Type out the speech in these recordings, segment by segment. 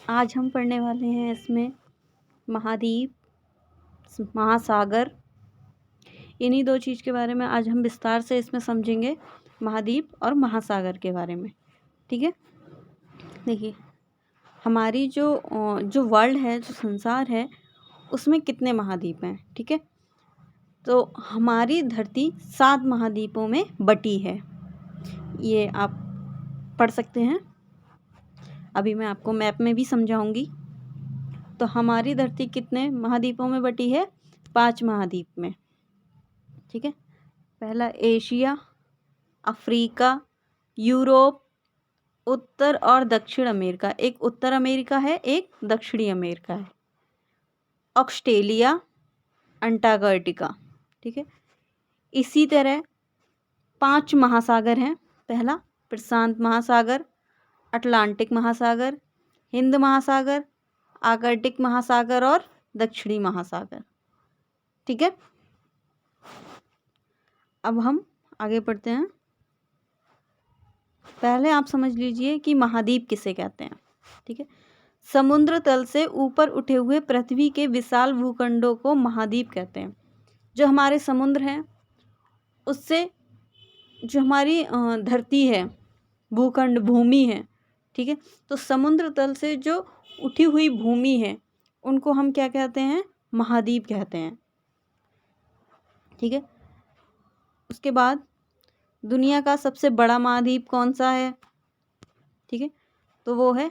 आज हम पढ़ने वाले हैं इसमें महाद्वीप, महासागर, इन्हीं दो चीज़ के बारे में आज हम विस्तार से इसमें समझेंगे, महाद्वीप और महासागर के बारे में। ठीक है, देखिए हमारी जो वर्ल्ड है, जो संसार है, उसमें कितने महाद्वीप हैं। ठीक है, तो हमारी धरती 7 महाद्वीपों में बटी है। ये आप पढ़ सकते हैं, अभी मैं आपको मैप में भी समझाऊंगी। तो हमारी धरती कितने महाद्वीपों में बटी है? 5 महाद्वीप में। ठीक है, पहला एशिया, अफ्रीका, यूरोप, उत्तर और दक्षिण अमेरिका। एक उत्तर अमेरिका है, एक दक्षिणी अमेरिका है। Australia, Antarctica. ठीक है, इसी तरह 5 महासागर हैं। पहला प्रशांत महासागर, अटलांटिक महासागर, हिंद महासागर, आर्कटिक महासागर और दक्षिणी महासागर। ठीक है, अब हम आगे बढ़ते हैं। पहले आप समझ लीजिए कि महाद्वीप किसे कहते हैं। ठीक है, समुद्र तल से ऊपर उठे हुए पृथ्वी के विशाल भूखंडों को महाद्वीप कहते हैं। जो हमारे समुद्र हैं, उससे जो हमारी धरती है, भूखंड, भूमि है, ठीक है, तो समुद्र तल से जो उठी हुई भूमि है, उनको हम क्या कहते हैं? महाद्वीप कहते हैं। ठीक है, उसके बाद दुनिया का सबसे बड़ा महाद्वीप कौन सा है? ठीक है, तो वो है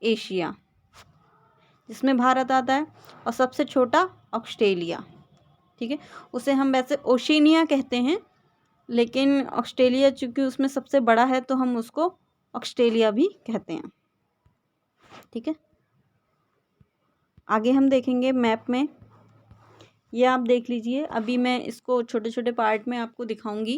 एशिया, जिसमें भारत आता है, और सबसे छोटा ऑस्ट्रेलिया। ठीक है, उसे हम वैसे ओशिनिया कहते हैं, लेकिन ऑस्ट्रेलिया चूंकि उसमें सबसे बड़ा है तो हम उसको ऑस्ट्रेलिया भी कहते हैं। ठीक है, आगे हम देखेंगे मैप में। ये आप देख लीजिए, अभी मैं इसको छोटे छोटे पार्ट में आपको दिखाऊंगी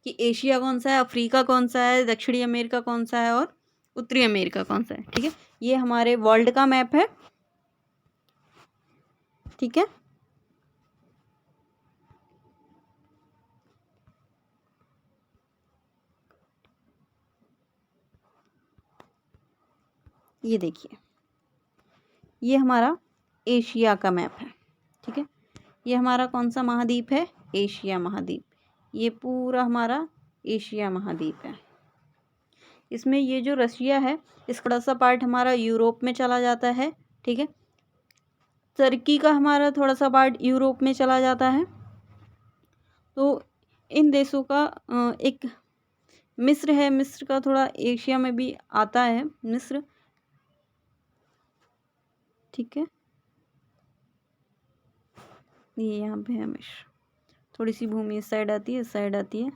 कि एशिया कौन सा है, अफ्रीका कौन सा है, दक्षिणी अमेरिका कौन सा है और उत्तरी अमेरिका कौन सा है। ठीक है, ये हमारे वर्ल्ड का मैप है। ठीक है, ये देखिए, ये हमारा एशिया का मैप है। ठीक है, ये हमारा कौन सा महाद्वीप है? एशिया महाद्वीप। ये पूरा हमारा एशिया महाद्वीप है। इसमें ये जो रशिया है, इसका थोड़ा सा पार्ट हमारा यूरोप में चला जाता है। ठीक है, तुर्की का हमारा थोड़ा सा पार्ट यूरोप में चला जाता है। तो इन देशों का एक मिस्र है, मिस्र का थोड़ा एशिया में भी आता है, मिस्र। ठीक है, ये यहाँ पे है मिस्र। थोड़ी सी भूमि इस साइड आती है, इस साइड आती है,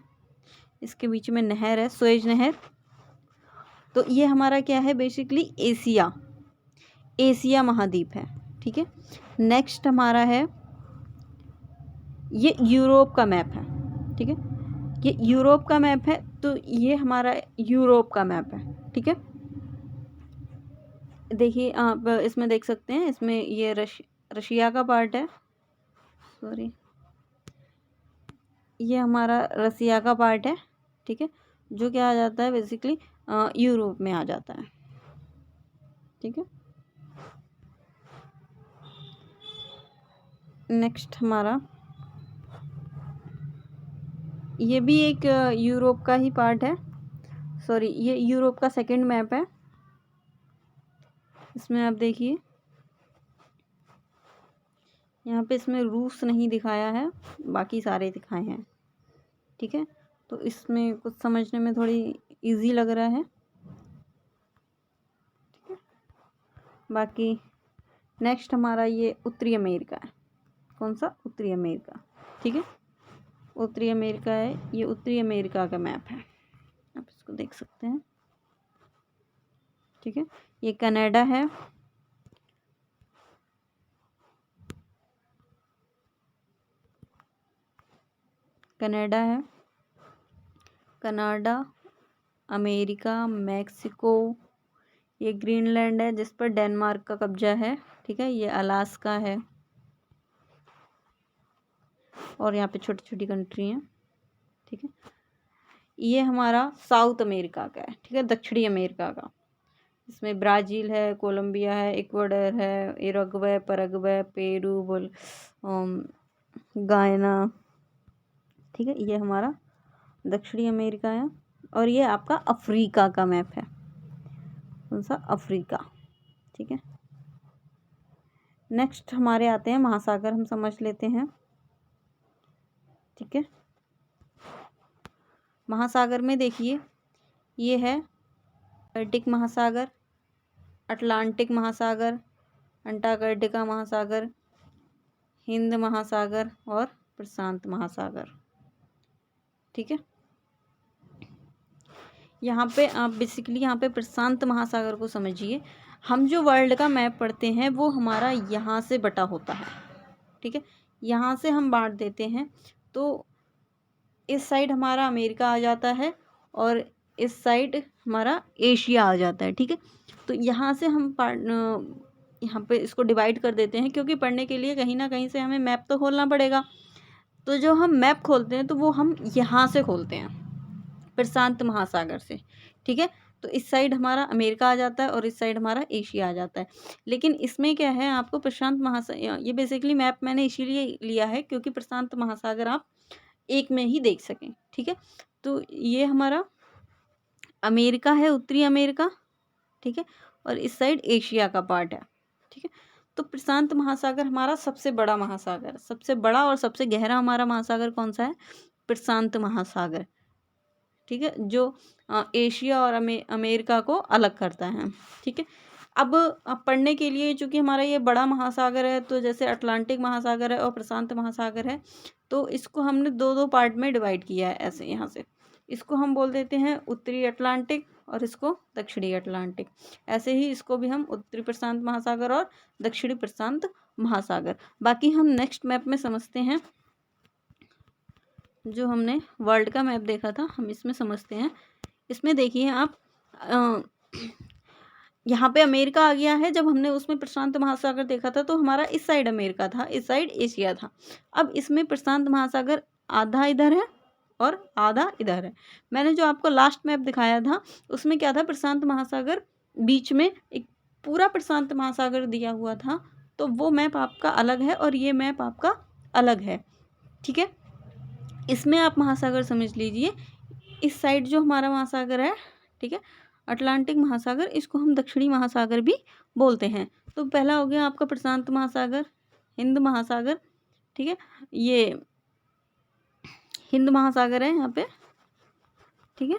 इसके बीच में नहर है, सुएज नहर। तो ये हमारा क्या है? बेसिकली एशिया, एशिया महाद्वीप है। ठीक है, नेक्स्ट हमारा है, ये यूरोप का मैप है। ठीक है, ये यूरोप का मैप है, तो ये हमारा यूरोप का मैप है। ठीक है, देखिए आप इसमें देख सकते हैं, इसमें ये रशिया का पार्ट है, सॉरी, ये हमारा रसिया का पार्ट है। ठीक है, जो क्या आ जाता है बेसिकली यूरोप में आ जाता है। ठीक है, नेक्स्ट हमारा ये भी एक यूरोप का ही पार्ट है, सॉरी, ये यूरोप का सेकंड मैप है। इसमें आप देखिए, यहाँ पे इसमें रूस नहीं दिखाया है, बाकी सारे दिखाए हैं। ठीक है, तो इसमें कुछ समझने में थोड़ी इजी लग रहा है। ठीक है, बाकी नेक्स्ट हमारा ये उत्तरी अमेरिका है। कौन सा? उत्तरी अमेरिका। ठीक है, उत्तरी अमेरिका है, ये उत्तरी अमेरिका का मैप है, आप इसको देख सकते हैं। ठीक है, ये कनाडा है, कनाडा है, कनाडा, अमेरिका, मैक्सिको, ये ग्रीनलैंड है जिस पर डेनमार्क का कब्जा है। ठीक है, ये अलास्का है, और यहाँ पे छोटी छोटी कंट्री हैं। ठीक है, ये हमारा साउथ अमेरिका का है। ठीक है, दक्षिणी अमेरिका का, इसमें ब्राज़ील है, कोलंबिया है, इक्वाडोर है, उरुग्वे, पैराग्वे, पेरू, गायना, ठीक है। ये हमारा दक्षिणी अमेरिका है। और ये आपका अफ्रीका का मैप है। कौन सा? अफ्रीका, ठीक है। नेक्स्ट हमारे आते हैं महासागर, हम समझ लेते हैं, ठीक है। महासागर में देखिए, ये है आर्कटिक महासागर, अटलांटिक महासागर, अंटार्कटिका महासागर, हिंद महासागर और प्रशांत महासागर, ठीक है। यहाँ पे आप बेसिकली यहाँ पे प्रशांत महासागर को समझिए। हम जो वर्ल्ड का मैप पढ़ते हैं वो हमारा यहाँ से बटा होता है, ठीक है। यहाँ से हम बांट देते हैं, तो इस साइड हमारा अमेरिका आ जाता है और इस साइड हमारा एशिया आ जाता है, ठीक है। तो यहाँ से हम यहाँ पे इसको डिवाइड कर देते हैं, क्योंकि पढ़ने के लिए कहीं ना कहीं से हमें मैप तो खोलना पड़ेगा। तो जो हम मैप खोलते हैं तो वो हम यहाँ से खोलते हैं, प्रशांत महासागर से, ठीक है। तो इस साइड हमारा अमेरिका आ जाता है और इस साइड हमारा एशिया आ जाता है। लेकिन इसमें क्या है, आपको प्रशांत महासागर, ये बेसिकली मैप मैंने इसीलिए लिया है क्योंकि प्रशांत महासागर आप एक में ही देख सकें, ठीक है। तो ये हमारा अमेरिका है, उत्तरी अमेरिका, ठीक है। और इस साइड एशिया का पार्ट है, ठीक है। तो प्रशांत महासागर हमारा सबसे बड़ा महासागर, सबसे बड़ा और सबसे गहरा हमारा महासागर कौन सा है? प्रशांत महासागर, ठीक है, जो एशिया और अमेरिका को अलग करता है, ठीक है। अब पढ़ने के लिए चूंकि हमारा ये बड़ा महासागर है, तो जैसे अटलांटिक महासागर है और प्रशांत महासागर है, तो इसको हमने दो दो पार्ट में डिवाइड किया है ऐसे। यहाँ से इसको हम बोल देते हैं उत्तरी अटलांटिक और इसको दक्षिणी अटलांटिक। ऐसे ही इसको भी हम उत्तरी प्रशांत महासागर और दक्षिणी प्रशांत महासागर। बाकी हम नेक्स्ट मैप में समझते हैं, जो हमने वर्ल्ड का मैप देखा था हम इसमें समझते हैं। इसमें देखिए आप, यहाँ पे अमेरिका आ गया है। जब हमने उसमें प्रशांत महासागर देखा था तो हमारा इस साइड अमेरिका था, इस साइड एशिया था। अब इसमें प्रशांत महासागर आधा इधर है और आधा इधर है। मैंने जो आपको लास्ट मैप दिखाया था उसमें क्या था, प्रशांत महासागर बीच में एक पूरा प्रशांत महासागर दिया हुआ था। तो वो मैप आपका अलग है और ये मैप आपका अलग है, ठीक है। इसमें आप महासागर समझ लीजिए, इस साइड जो हमारा महासागर है, ठीक है, अटलांटिक महासागर, इसको हम दक्षिणी महासागर भी बोलते हैं। तो पहला हो गया आपका प्रशांत महासागर, हिंद महासागर, ठीक है, ये हिंद महासागर है यहाँ पे, ठीक है।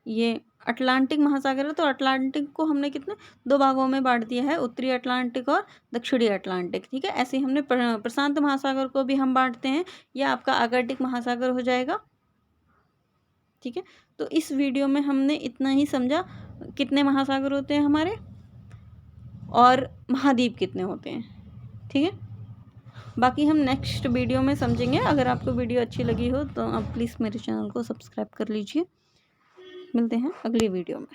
ये अटलांटिक महासागर है। तो अटलांटिक को हमने कितने दो भागों में बांट दिया है, उत्तरी अटलांटिक और दक्षिणी अटलांटिक, ठीक है। ऐसे ही हमने प्रशांत महासागर को भी हम बांटते हैं, यह आपका आर्कटिक महासागर हो जाएगा, ठीक है। तो इस वीडियो में हमने इतना ही समझा, कितने महासागर होते हैं हमारे और महाद्वीप कितने होते हैं, ठीक है। बाकी हम नेक्स्ट वीडियो में समझेंगे। अगर आपको वीडियो अच्छी लगी हो तो आप प्लीज़ मेरे चैनल को सब्सक्राइब कर लीजिए। मिलते हैं अगली वीडियो में।